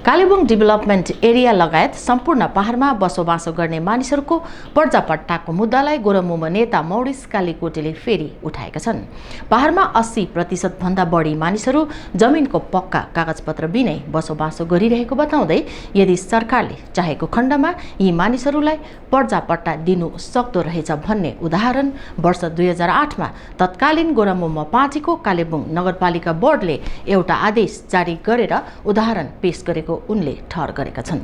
Kalimpong development area लगायत सम्पूर्ण पहाडमा बसोबासो गर्ने मानिसहरूको पर्जापट्टाको मुद्दालाई गोरमुमो नेता मौरिस कालीकोटेले फेरि उठाएका छन्। पहाडमा 80% भन्दा बढी मानिसहरू जमिनको पक्का कागजपत्र बिनै बसोबासो गरिरहेको बताउँदै यदि सरकारले चाहेको खण्डमा यी मानिसहरूलाई पर्जापट्टा दिनु सक्दो रहेछ भन्ने उदाहरण वर्ष 2008 मा तत्कालीन गोरमुमो पार्टीको कालेबुङ नगरपालिका बोर्डले एउटा आदेश जारी गरेर उदाहरण पेश गरेको उनले ठहर गरेका छन्।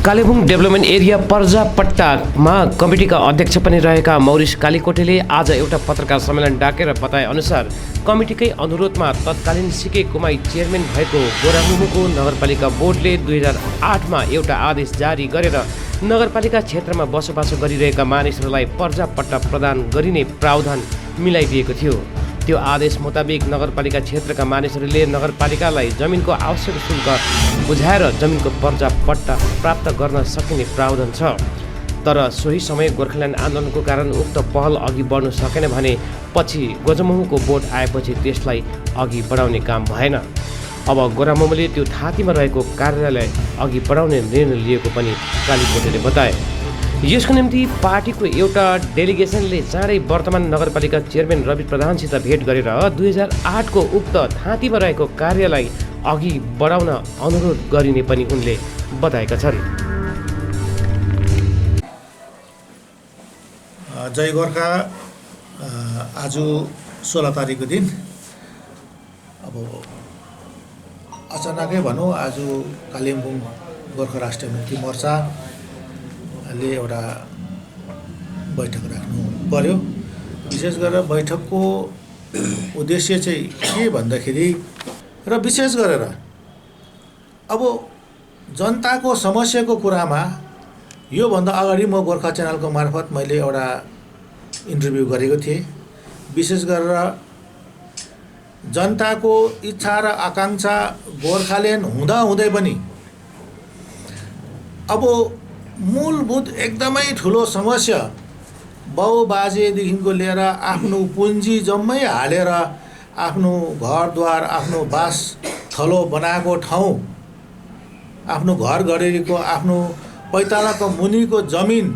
कालेबुङ डेभलपमेन्ट एरिया पर्जापट्टामा कमिटीका अध्यक्ष पनि रहेका मौरिस कालीकोटेले आज एउटा पत्रकार सम्मेलन डाकेर बताए अनुसार कमिटीकै अनुरोधमा तत्कालीन सिके कुमाई चेयरम्यान भएको गोरामुमोको नगरपालिका बोर्डले 2008 मा एउटा आदेश जारी गरेर नगरपालिका क्षेत्रमा बसोबासो गरिरहेका मानिसहरूलाई पर्जापट्टा प्रदान गरिने प्रावधान मिलाइदिएको थियो। त्यो आदेश मुताबिक नगरपालिका क्षेत्रका मानिसहरूले नगरपालिकालाई जमिनको आवश्यक शुल्क बुझाएर जमिनको पर्जापट्टा प्राप्त गर्न सकिने प्रावधान छ। तर सोही समय गोर्खाल्यान्ड आन्दोलनको कारण उक्त पहल अघि बढ्न सकेन भने पछि गोजमुमोको बोर्ड आएपछि त्यसलाई अघि बढाउने काम भएन। अब गोरामुमोले त्यो थाँतीमा रहेको कार्यालय अघि बढाउने निर्णय लिएको पनि कालीकोटेले बताए। यसको निम्ति पार्टीको एउटा डेलिगेसनले चाँडै वर्तमान नगरपालिका चेयरम्यान रवि प्रधानसित भेट गरेर 2008 को उक्त थाँतीमा रहेको कार्यलाई अघि बढाउन अनुरोध गरिने पनि उनले बताएका छन्। जय गोर्खा। आज 16 तारिकको दिन अब अचानकै भनौँ आज कालिम्पोङ गोर्खा राष्ट्रिय मुक्ति मोर्चाले एउटा बैठक राख्नु पर्यो। विशेष गरेर बैठकको उद्देश्य चाहिँ के भन्दाखेरि र विशेष गरेर अब जनताको समस्याको कुरामा योभन्दा अगाडि म गोर्खा च्यानलको मार्फत मैले एउटा इन्टरभ्यू गरेको थिएँ। विशेष गरेर जनताको इच्छा र आकाङ्क्षा गोर्खाल्यान्ड हुँदाहुँदै पनि अब मूलभूत एकदमै ठुलो समस्या बाउबाजेदेखिको लिएर आफ्नो पुँजी जम्मै हालेर आफ्नो घरद्वार आफ्नो बास थलो बनाएको ठाउँ आफ्नो घर गरेको आफ्नो पैतालाको मुनिको जमिन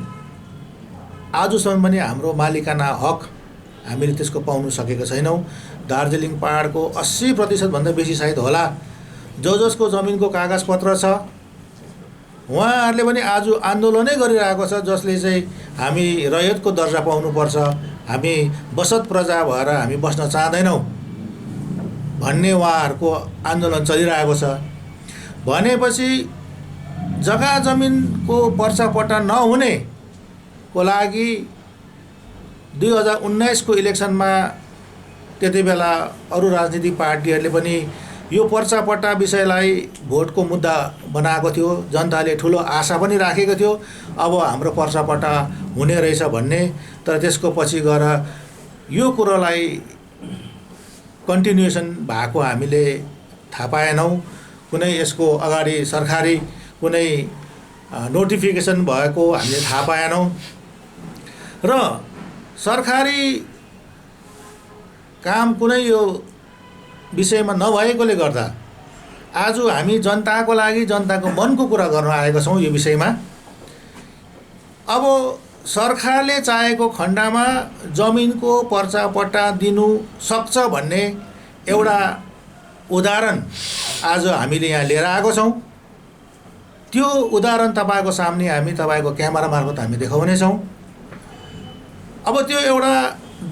आजसम्म पनि हाम्रो मालिकाना हक हामीले त्यसको पाउन सकेका छैनौँ। दार्जिलिङ पहाडको 80% भन्दा बेसी सायद होला जसको जमिनको कागजपत्र छ उहाँहरूले पनि आज आन्दोलनै गरिरहेको छ, जसले चाहिँ हामी रयतको दर्जा पाउनुपर्छ, हामी बसत प्रजा भएर हामी बस्न चाहदैनौँ भन्ने उहाँहरूको आन्दोलन चलिरहेको छ। भनेपछि जग्गा जमिनको पर्चापट्टा नहुनेको लागि 2019 को इलेक्सनमा त्यति बेला अरू राजनीतिक पार्टीहरूले पनि यो पर्चापट्टा विषयलाई भोटको मुद्दा बनाएको थियो। जनताले ठुलो आशा पनि राखेको थियो अब हाम्रो पर्चापट्टा हुने रहेछ भन्ने। तर त्यसको पछि गएर यो कुरोलाई कन्टिन्युएसन भएको हामीले थाहा पाएनौँ। कुनै यसको अगाडि सरकारी कुनै नोटिफिकेसन भएको हामीले थाहा पाएनौँ र सरकारी काम कुनै यो विषयमा नभएकोले गर्दा आज हामी जनताको लागि जनताको मनको कुरा गर्न आएका छौँ यो विषयमा। अब सरकारले चाहेको खण्डमा जमिनको पर्चापट्टा दिनु सक्छ भन्ने एउटा उदाहरण आज हामीले यहाँ लिएर आएको छौँ। त्यो उदाहरण तपाईँको सामने हामी तपाईँको क्यामेरा मार्फत हामी देखाउनेछौँ। अब त्यो एउटा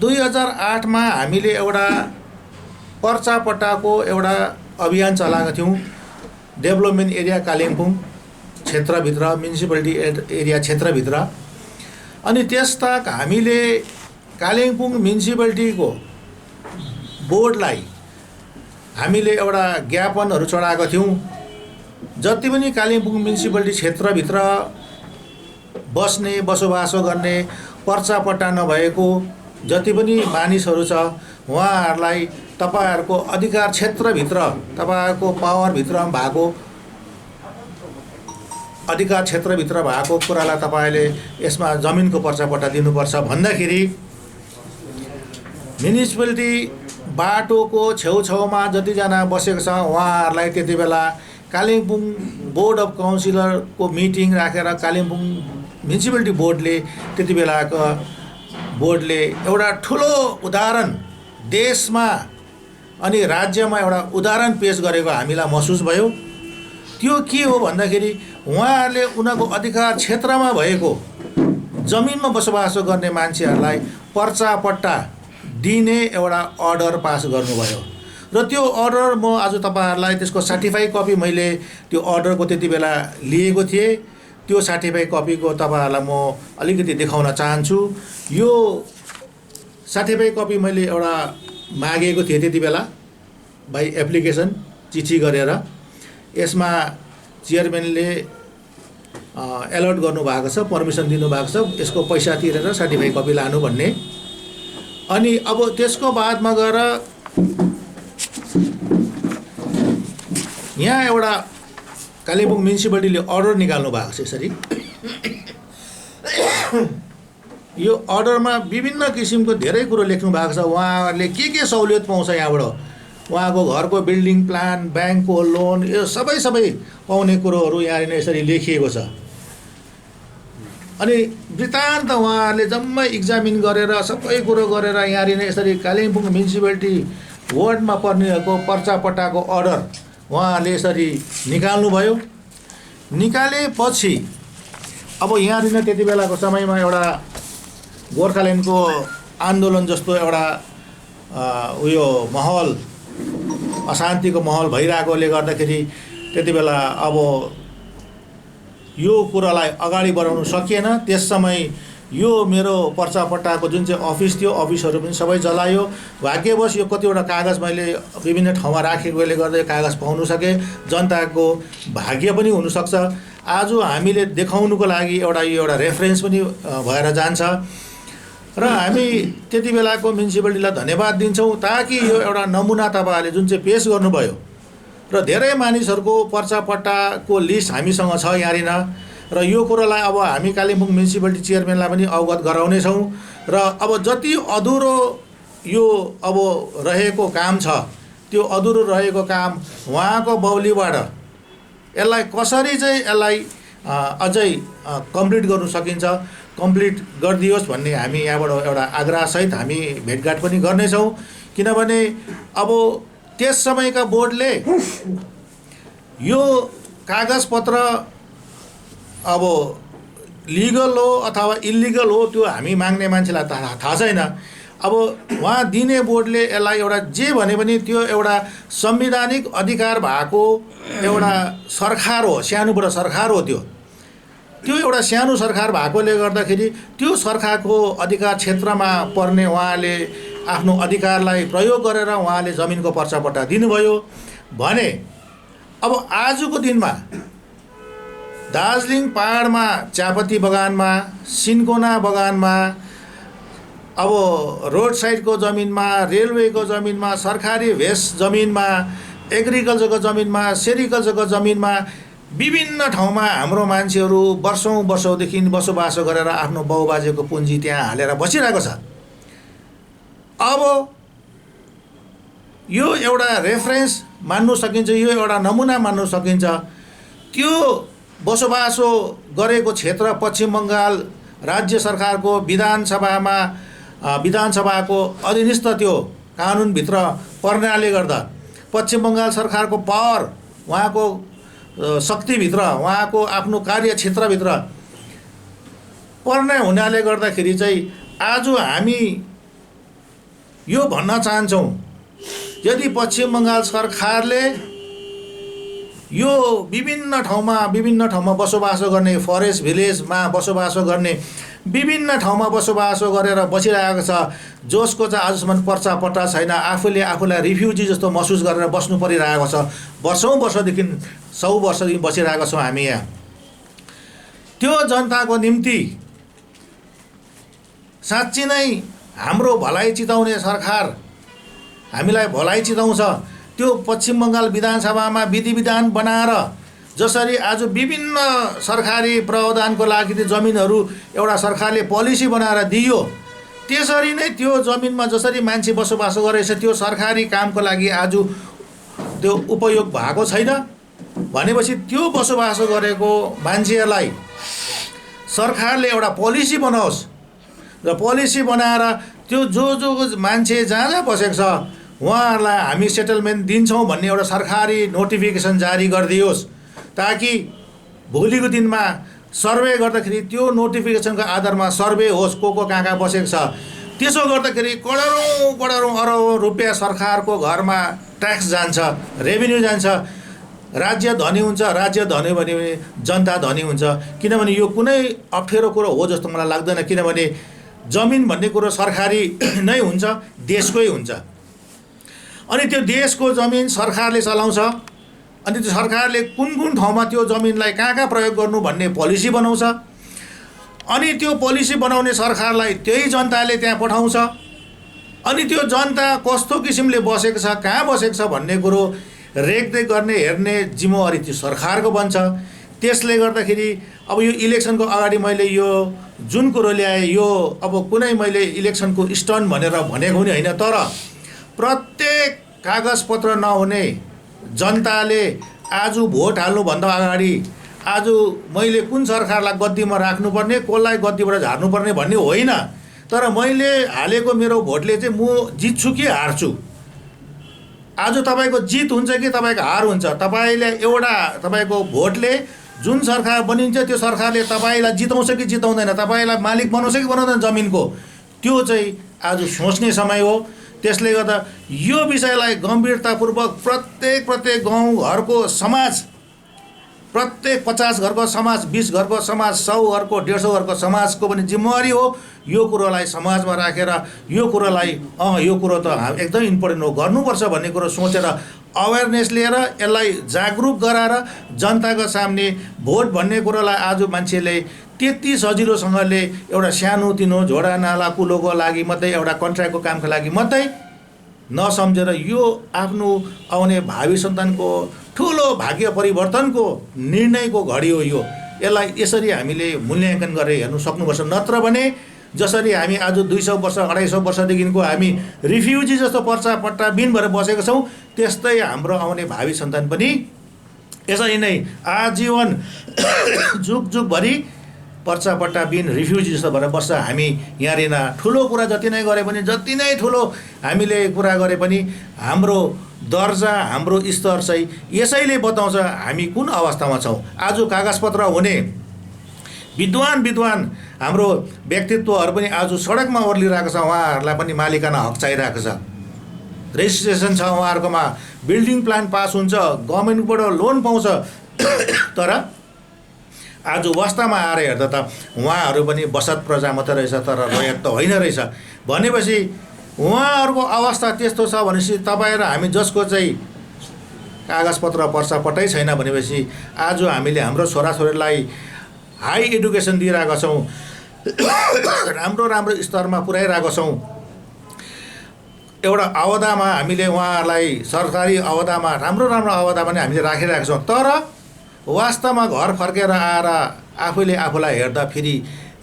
2008 मा हामीले एउटा पर्चापट्टाको एउटा अभियान चलाएका थियौँ डेभलपमेन्ट एरिया कालिम्पोङ क्षेत्रभित्र, म्युनिसिपालिटी एरिया क्षेत्रभित्र। अनि त्यसताक हामीले कालिम्पोङ म्युनिसिपालिटीको बोर्डलाई हामीले एउटा ज्ञापनहरू चढाएका थियौँ। जति पनि कालिम्पोङ म्युनिसिपालिटी क्षेत्रभित्र बस्ने बसोबासो गर्ने पर्चापट्टा नभएको जति पनि मानिसहरू छ उहाँहरूलाई तपाईँहरूको अधिकार क्षेत्रभित्र तपाईँहरूको पावरभित्र भएको अधिकार क्षेत्रभित्र भएको कुरालाई तपाईँले यसमा जमिनको पर्चापट्टा दिनुपर्छ भन्दाखेरि म्युनिसिपालिटी बाटोको छेउछाउमा जतिजना बसेको छ उहाँहरूलाई त्यति बेला कालिम्पोङ बोर्ड अफ काउन्सिलरको मिटिङ राखेर कालिम्पोङ म्युनिसिपालिटी बोर्डले त्यति बेलाको बोर्डले एउटा ठुलो उदाहरण देशमा अनि राज्यमा एउटा उदाहरण पेश गरेको हामीलाई महसुस भयो। त्यो के हो भन्दाखेरि उहाँहरूले उनीहरूको अधिकार क्षेत्रमा भएको जमिनमा बसोबासो गर्ने मान्छेहरूलाई पर्चापट्टा दिने एउटा अर्डर पास गर्नुभयो र त्यो अर्डर म आज तपाईँहरूलाई त्यसको सर्टिफाई कपी मैले त्यो अर्डरको त्यति बेला लिएको थिएँ। त्यो सर्टिफाई कपीको तपाईँहरूलाई म अलिकति देखाउन चाहन्छु। यो सर्टिफाई कपी मैले एउटा मागेको थिएँ त्यति बेला बाई एप्लिकेसन चिठी गरेर। यसमा चेयरम्यानले एलर्ट गर्नुभएको छ, पर्मिसन दिनुभएको छ यसको पैसा तिरेर सर्टिफाई कपी लानु भन्ने। अनि अब त्यसको बादमा गएर यहाँ एउटा कालिम्पोङ म्युनिसिपालिटीले अर्डर निकाल्नु भएको छ। यसरी यो अर्डरमा विभिन्न किसिमको धेरै कुरो लेख्नु भएको छ। उहाँहरूले के सहुलियत पाउँछ यहाँबाट, उहाँको घरको बिल्डिङ प्लान, ब्याङ्कको लोन, यो सबै पाउने कुरोहरू यहाँनिर यसरी लेखिएको छ। अनि वृत्तान्त उहाँहरूले जम्मै इक्जामिन गरेर सबै कुरो गरेर यहाँनिर यसरी कालिम्पोङ म्युनिसिपालिटी वार्डमा पर्नेहरूको पर्चापट्टाको अर्डर उहाँहरूले यसरी निकाल्नुभयो। निकालेपछि अब यहाँनिर त्यति बेलाको समयमा एउटा गोर्खाल्यान्डको आन्दोलन जस्तो एउटा उयो माहौल, अशान्तिको माहौल भइरहेकोले गर्दाखेरि त्यति बेला अब यो कुरालाई अगाडि बढाउन सकिएन। त्यस समय यो मेरो पर्चापट्टाको जुन चाहिँ अफिस थियो, अफिसहरू पनि सबै जलायो। भाग्यवश यो कतिवटा कागज मैले विभिन्न ठाउँमा राखेकोले गर्दा यो कागज पाउनु सकेँ। जनताको भाग्य पनि हुनसक्छ। आज हामीले देखाउनुको लागि यो एउटा रेफरेन्स पनि भएर जान्छ र हामी त्यति बेलाको म्युनिसिपालिटीलाई धन्यवाद दिन्छौँ। ताकि यो एउटा नमुना तपाईँहरूले जुन चाहिँ पेस गर्नुभयो र धेरै मानिसहरूको पर्चापट्टाको लिस्ट हामीसँग छ यहाँनिर र यो कुरोलाई अब हामी कालिम्पोङ म्युनिसिपालिटी चेयरम्यानलाई पनि अवगत गराउनेछौँ। र अब जति अधुरो यो अब रहेको काम छ त्यो अधुरो रहेको काम उहाँको बौलीबाट यसलाई कसरी चाहिँ यसलाई अझै कम्प्लिट गर्नु सकिन्छ, कम्प्लिट गरिदियोस् भन्ने हामी यहाँबाट एउटा आग्रहसहित हामी भेटघाट पनि गर्नेछौँ। किनभने अब त्यस समयका बोर्डले यो कागजपत्र अब लिगल हो अथवा इल्लिगल हो त्यो हामी माग्ने मान्छेलाई थाहा छैन। अब उहाँ दिने बोर्डले यसलाई एउटा जे भने पनि त्यो एउटा संवैधानिक अधिकार भएको एउटा सरकार हो, सानोबाट सरकार हो। त्यो एउटा सानो सरकार भएकोले गर्दाखेरि त्यो सरकारको अधिकार क्षेत्रमा पर्ने उहाँले आफ्नो अधिकारलाई प्रयोग गरेर उहाँले जमिनको पर्चापट्टा दिनुभयो भने अब आजको दिनमा दार्जिलिङ पहाडमा चियापत्ती बगानमा, सिन्कोना बगानमा, अब रोड साइडको जमिनमा, रेलवेको जमिनमा, सरकारी भेस जमिनमा, एग्रिकल्चरको जमिनमा, सेरिकल्चरको जमिनमा विभिन्न ठाउँमा हाम्रो मान्छेहरू वर्षौँदेखि बसोबासो गरेर आफ्नो बाउबाजेको पुँजी त्यहाँ हालेर बसिरहेको छ। अब यो एउटा रेफरेन्स मान्नु सकिन्छ, यो एउटा नमुना मान्नु सकिन्छ। त्यो बसोबासो गरेको क्षेत्र पश्चिम बङ्गाल राज्य सरकारको विधानसभाको अधीनस्थ त्यो कानुनभित्र पर्नाले गर्दा पश्चिम बङ्गाल सरकारको पावर उहाँको शक्तिभित्र, उहाँको आफ्नो कार्यक्षेत्रभित्र पर्ने हुनाले गर्दाखेरि चाहिँ आज हामी यो भन्न चाहन्छौँ, यदि पश्चिम बङ्गाल सरकारले यो विभिन्न ठाउँमा बसोबासो गर्ने, फरेस्ट भिलेजमा बसोबासो गर्ने, विभिन्न ठाउँमा बसोबासो गरेर बसिरहेको छ, जसको चाहिँ आजसम्म पर्चापट्टा छैन, आफूलाई रिफ्युजी जस्तो महसुस गरेर बस्नु परिरहेको छ, वर्षौँदेखि 100 वर्षदेखि बसिरहेको छौँ हामी यहाँ। त्यो जनताको निम्ति साँच्चै नै हाम्रो भलाइ चिताउने सरकार हामीलाई भलाइ चिताउँछ। त्यो पश्चिम बङ्गाल विधानसभामा विधि-विधान बनाएर जसरी आज विभिन्न सरकारी प्रावधानको लागि त्यो जमिनहरू एउटा सरकारले पोलिसी बनाएर दियो, त्यसरी नै त्यो जमिनमा जसरी मान्छे बसोबासो गरेछ त्यो सरकारी कामको लागि आज त्यो उपयोग भएको छैन भनेपछि त्यो बसोबासो गरेको मान्छेहरूलाई सरकारले एउटा पोलिसी बनाओस् र पोलिसी बनाएर त्यो जो मान्छे जहाँ बसेको छ उहाँहरूलाई हामी सेटलमेन्ट दिन्छौँ भन्ने एउटा सरकारी नोटिफिकेसन जारी गरिदियोस् ताकि भोलिको दिनमा सर्वे गर्दाखेरि त्यो नोटिफिकेसनको आधारमा सर्वे होस् को कहाँ बसेको छ। त्यसो गर्दाखेरि करोडौँ अरबौँ रुपियाँ सरकारको घरमा ट्याक्स जान्छ, रेभिन्यू जान्छ, राज्य धनी हुन्छ। राज्य धनी भने जनता धनी हुन्छ, किनभने यो कुनै अप्ठ्यारो कुरो हो जस्तो मलाई लाग्दैन। किनभने जमिन भन्ने कुरो सरकारी नै हुन्छ, देशकै हुन्छ। अनि त्यो देशको जमिन सरकारले चलाउँछ। अनि त्यो सरकारले कुन ठाउँमा त्यो जमिनलाई कहाँ प्रयोग गर्नु भन्ने पोलिसी बनाउँछ। अनि त्यो पोलिसी बनाउने सरकारलाई त्यही जनताले त्यहाँ पठाउँछ। अनि त्यो जनता कस्तो किसिमले बसेको छ, कहाँ बसेको छ भन्ने कुरो रेखदेख गर्ने हेर्ने जिम्मेवारी त्यो सरकारको बन्छ। त्यसले गर्दाखेरि अब यो इलेक्सनको अगाडि मैले यो जुन कुरो ल्याएँ यो अब कुनै मैले इलेक्सनको स्टन्ट भनेर भनेको पनि होइन, तर प्रत्येक कागजपत्र नहुने जनताले आज भोट हाल्नुभन्दा अगाडि आज मैले कुन सरकारलाई गद्दीमा राख्नुपर्ने, कसलाई गद्दीबाट झार्नुपर्ने भन्ने होइन, तर मैले हालेको मेरो भोटले चाहिँ म जित्छु कि हार्छु। आज तपाईँको जित हुन्छ कि तपाईँको हार हुन्छ। तपाईँले एउटा तपाईँको भोटले जुन सरकार बनिन्छ त्यो सरकारले तपाईँलाई जिताउँछ कि जिताउँदैन, तपाईँलाई मालिक बनाउँछ कि बनाउँदैन जमिनको, त्यो चाहिँ आज सोच्ने समय हो। त्यसले गर्दा यो विषयलाई गम्भीरतापूर्वक प्रत्येक गाउँ घरको समाज, प्रत्येक 50 घरको समाज, 20 घरको समाज, 100 घरको, 150 घरको समाजको पनि जिम्मेवारी हो यो कुरोलाई समाजमा राखेर यो कुरोलाई यो कुरो त एकदम इम्पोर्टेन्ट हो, गर्नुपर्छ भन्ने कुरो सोचेर अवेरनेस लिएर यसलाई जागरुक गराएर जनताको सामने भोट भन्ने कुरोलाई आज मान्छेले त्यति सजिलोसँगले एउटा सानोतिनो झोडा नाला कुलोको लागि मात्रै, एउटा कन्ट्र्याक्टको कामको लागि मात्रै नसम्झेर यो आफ्नो आउने भावी सन्तानको ठुलो भाग्य परिवर्तनको निर्णयको घडी हो यो। यसलाई यसरी हामीले मूल्याङ्कन गरेर हेर्नु सक्नुपर्छ। नत्र भने जसरी हामी आज 200 वर्ष 250 वर्षदेखिको हामी रिफ्युजी जस्तो पर्चा पट्टा बिन भएर बसेको छौँ, त्यस्तै हाम्रो आउने भावी सन्तान पनि यसरी नै आजीवन जुगभरि पर्चा पट्टा बिन रिफ्युजी जस्तो भएर बस्छ। हामी यहाँनिर ठुलो कुरा जति नै गरे पनि, जति नै ठुलो हामीले कुरा गरे पनि हाम्रो दर्जा, हाम्रो स्तर चाहिँ यसैले बताउँछ हामी कुन अवस्थामा छौँ। आज कागजपत्र हुने विद्वान हाम्रो व्यक्तित्वहरू पनि आज सडकमा ओर्लिरहेको छ, उहाँहरूलाई पनि मालिकाना हक चाहिरहेको छ, रेजिस्ट्रेसन छ उहाँहरूकोमा, बिल्डिङ प्लान पास हुन्छ, गभर्मेन्टबाट लोन पाउँछ। तर आज वास्तवमा आएर हेर्दा त उहाँहरू पनि बसत प्रजा मात्रै रहेछ, तर रयत त होइन रहेछ। भनेपछि उहाँहरूको अवस्था त्यस्तो छ भनेपछि तपाईँ र हामी जसको चाहिँ कागजपत्र पर्चा पट्टै छैन भनेपछि आज हामीले हाम्रो छोराछोरीलाई हाई एडुकेसन दिइरहेका छौँ, राम्रो स्तरमा पुर्याइरहेको छौँ। एउटा अवधामा हामीले उहाँहरूलाई सरकारी अवधामा राम्रो अवधामा नै हामीले राखिरहेका छौँ। तर वास्तवमा घर फर्केर आएर आफूलाई हेर्दा फेरि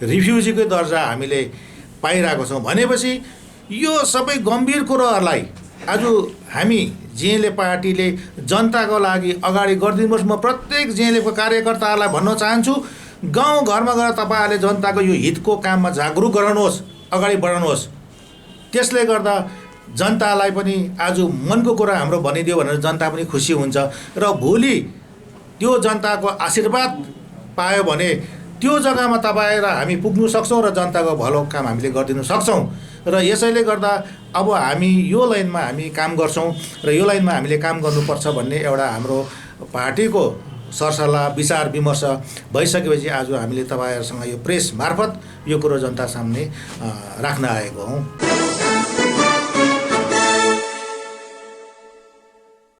रिफ्युजीकै दर्जा हामीले पाइरहेको छौँ। भनेपछि यो सबै गम्भीर कुरोहरूलाई आज हामी जिएलए पार्टीले जनताको लागि अगाडि गरिदिनुहोस्। म प्रत्येक जिएलएको कार्यकर्ताहरूलाई भन्न चाहन्छु, गाउँ घरमा गएर तपाईँहरूले जनताको यो हितको काममा जागरुक गराउनुहोस्, अगाडि बढाउनुहोस्। त्यसले गर्दा जनतालाई पनि आज मनको कुरा हाम्रो भनिदियो भनेर जनता पनि खुसी हुन्छ र भोलि त्यो जनताको आशीर्वाद पायो भने त्यो जग्गामा तपाईँ र हामी पुग्नु सक्छौँ र जनताको भलो काम हामीले गरिदिनु सक्छौँ। र यसैले गर्दा अब हामी यो लाइनमा हामी काम गर्छौँ र यो लाइनमा हामीले काम गर्नुपर्छ भन्ने एउटा हाम्रो पार्टीको सरसल्लाह विचार विमर्श भइसकेपछि आज हामीले तपाईँहरूसँग यो प्रेस मार्फत यो कुरो जनता सामने राख्न आएको हौँ।